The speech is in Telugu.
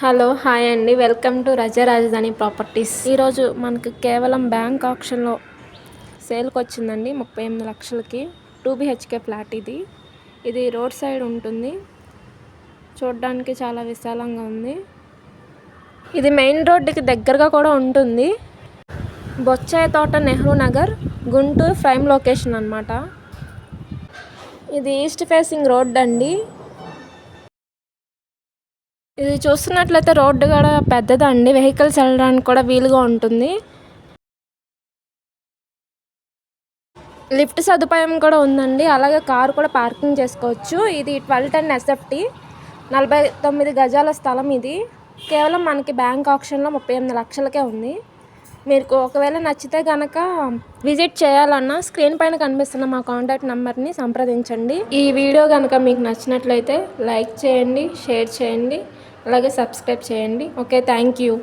హలో హాయ్ అండి, వెల్కమ్ టు రజా రాజధాని ప్రాపర్టీస్. ఈరోజు మనకు కేవలం బ్యాంక్ ఆప్షన్లో సేల్కి వచ్చిందండి 38 లక్షలకి 2 BHK ఫ్లాట్. ఇది రోడ్ సైడ్ ఉంటుంది, చూడడానికి చాలా విశాలంగా ఉంది. ఇది మెయిన్ రోడ్డుకి దగ్గరగా కూడా ఉంటుంది. బొచ్చాయి తోట, నెహ్రూ నగర్, గుంటూరు ప్రైమ్ లొకేషన్ అన్నమాట. ఇది ఈస్ట్ ఫేసింగ్ రోడ్ అండి. ఇది చూస్తున్నట్లయితే రోడ్డు కూడా పెద్దదండి, వెహికల్స్ వెళ్ళడానికి కూడా వీలుగా ఉంటుంది. లిఫ్ట్ సదుపాయం కూడా ఉందండి, అలాగే కారు కూడా పార్కింగ్ చేసుకోవచ్చు. ఇది 1210 SFT, 49 గజాల స్థలం. ఇది కేవలం మనకి బ్యాంక్ ఆప్షన్లో 38 లక్షలకే ఉంది. మీకు ఒకవేళ నచ్చితే కనుక విజిట్ చేయాలన్నా స్క్రీన్ పైన కనిపిస్తున్న మా కాంటాక్ట్ నెంబర్ని సంప్రదించండి. ఈ వీడియో కనుక మీకు నచ్చినట్లయితే లైక్ చేయండి, షేర్ చేయండి, అలాగే సబ్స్క్రైబ్ చేయండి. Okay, thank you.